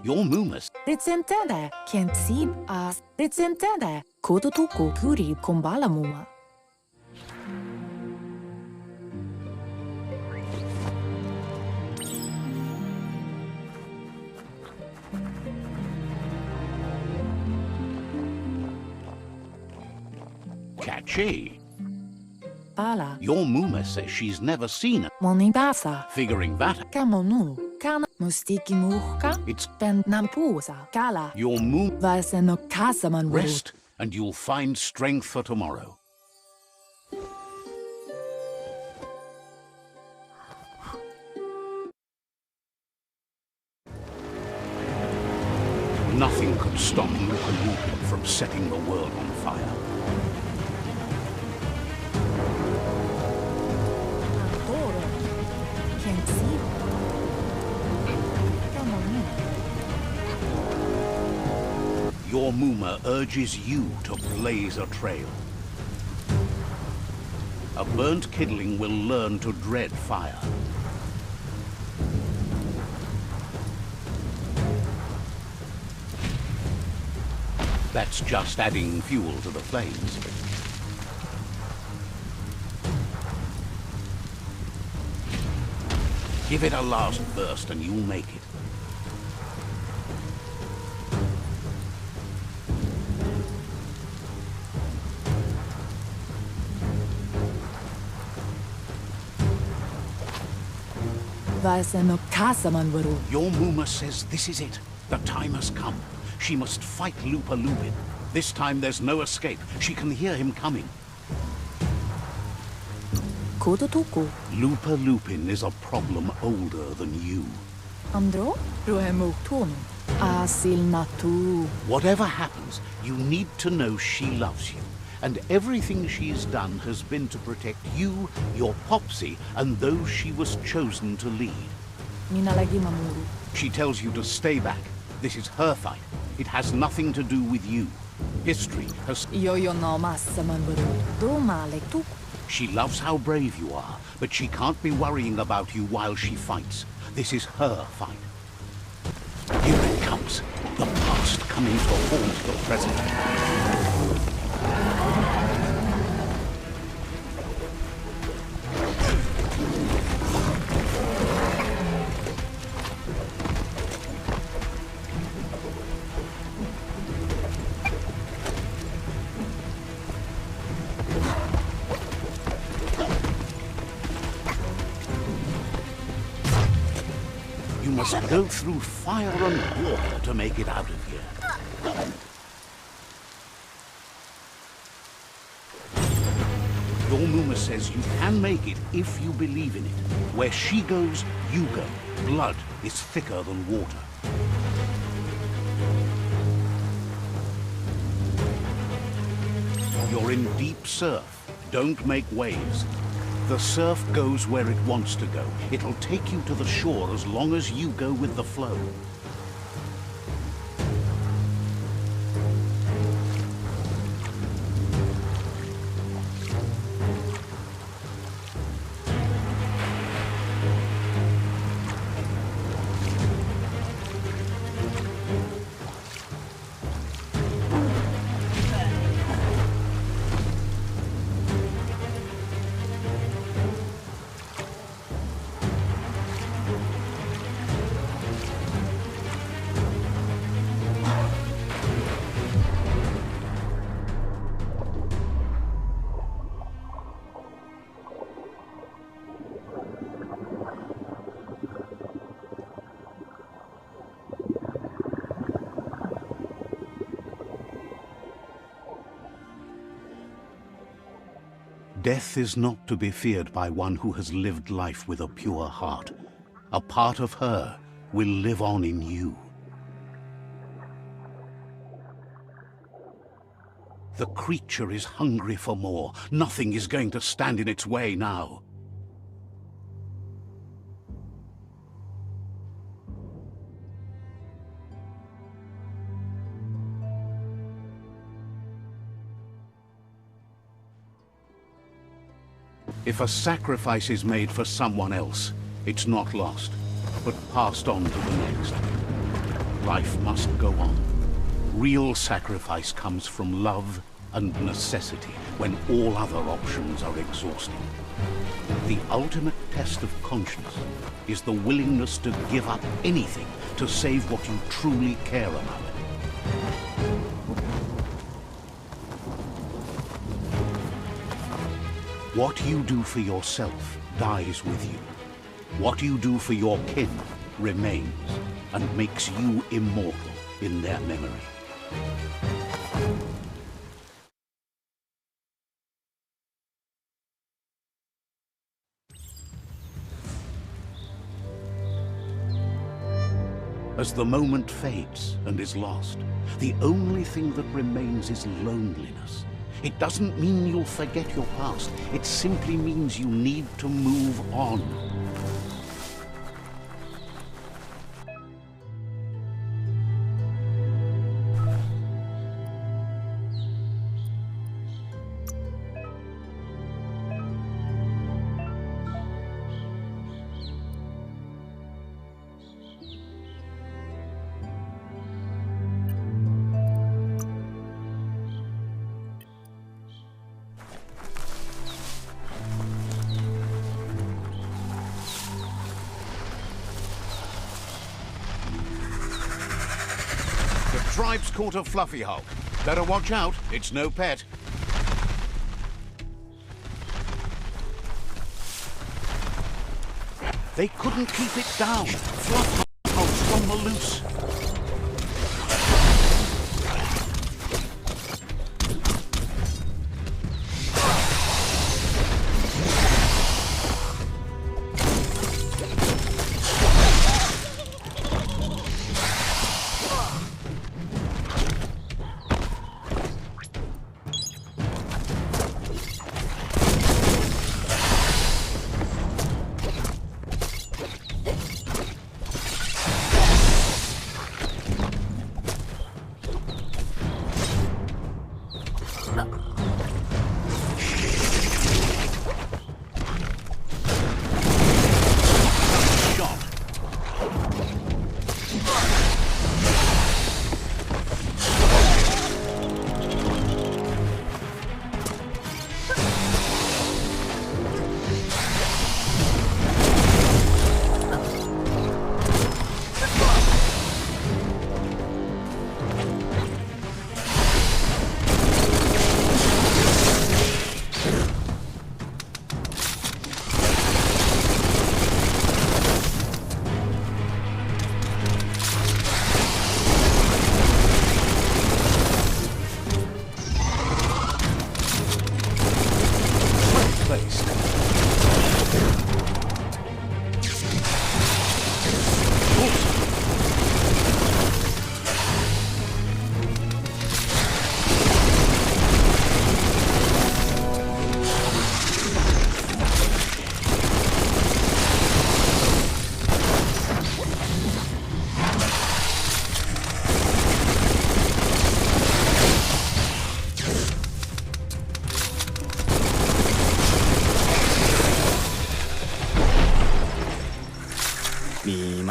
Your Mumas. Recentede, Kensib as recentede, Kototuku Puri Kumbala Muma. Catchy. Pala, Your Muma says she's never seen it. Monibasa, Figuring that, Kamonu, Kana, Mustiki Muhka, it's Ben Nampusa, Kala, your Muma. Vaseno Kasaman Rest, and you'll find strength for tomorrow. Nothing could stop Lupa from setting the world on fire. Your Muma urges you to blaze a trail. A burnt kidling will learn to dread fire. That's just adding fuel to the flames. Give it a last burst and you'll make it. Your Muma says this is it. The time has come. She must fight Lupa Lupin. This time there's no escape. She can hear him coming. Lupa Lupin is a problem older than you. Whatever happens, you need to know she loves you. And everything she's done has been to protect you, your Popsy, and those she was chosen to lead. She tells you to stay back. This is her fight. It has nothing to do with you. History has... She loves how brave you are, but she can't be worrying about you while she fights. This is her fight. Here it comes. The past coming to haunt the present. must go through fire and water to make it out of here. Your Muma says you can make it if you believe in it. Where she goes, you go. Blood is thicker than water. You're in deep surf. Don't make waves. The surf goes where it wants to go. It'll take you to the shore as long as you go with the flow. Death is not to be feared by one who has lived life with a pure heart. A part of her will live on in you. The creature is hungry for more. Nothing is going to stand in its way now. If a sacrifice is made for someone else, it's not lost, but passed on to the next. Life must go on. Real sacrifice comes from love and necessity, when all other options are exhausted. The ultimate test of conscience is the willingness to give up anything to save what you truly care about. What you do for yourself dies with you. What you do for your kin remains and makes you immortal in their memory. As the moment fades and is lost, the only thing that remains is loneliness. It doesn't mean you'll forget your past. It simply means you need to move on. Tribe's caught a fluffy hulk. Better watch out, it's no pet. They couldn't keep it down. Fluffy hulks from the loose.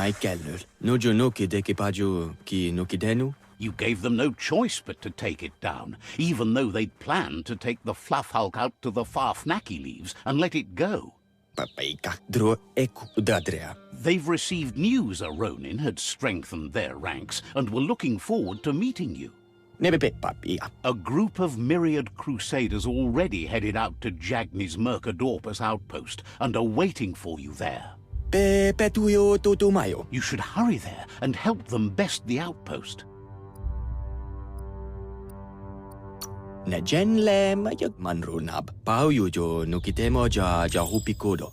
Michael, Nojo no Kidekipaju ki no Kidenu? You gave them no choice but to take it down, even though they'd planned to take the Fluff Hulk out to the Farfnaki leaves and let it go. Papaika, Dro Eku Dadrea. They've received news a Ronin had strengthened their ranks and were looking forward to meeting you. Nebepe Papia. A group of myriad crusaders already headed out to Jagni's Mercadorpus outpost and are waiting for you there. Petuyo Tutumayo. You should hurry there and help them best the outpost. Najenle mayag manrunab. Pao yujo nukitemo ja hupikodo.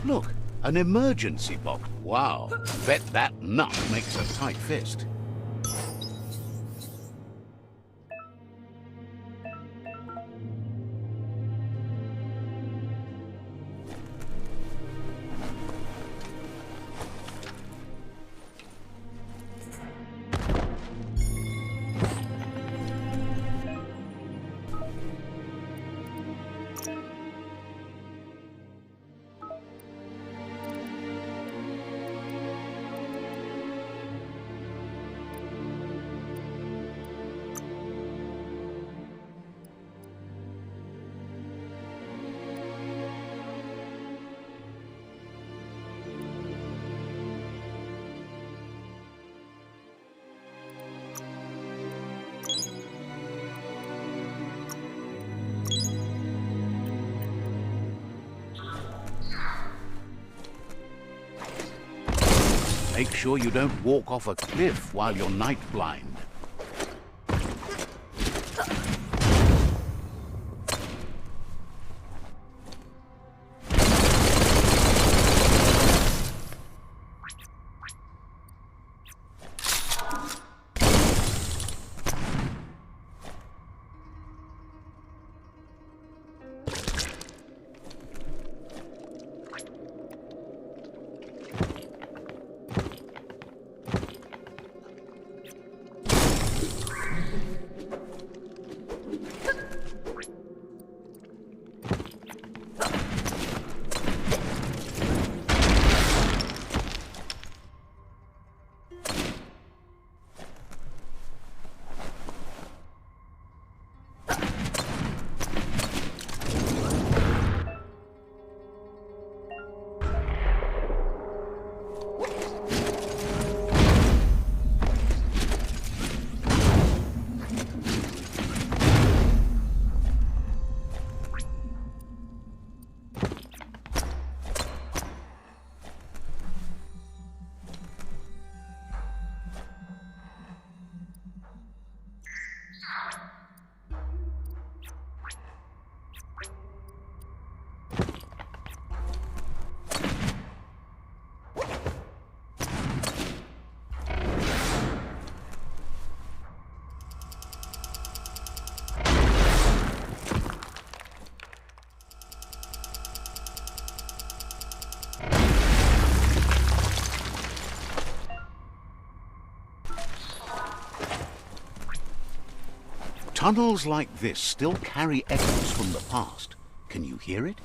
Look, an emergency box. Wow, bet that nut makes a tight fist. Make sure you don't walk off a cliff while you're night blind. Tunnels like this still carry echoes from the past. Can you hear it?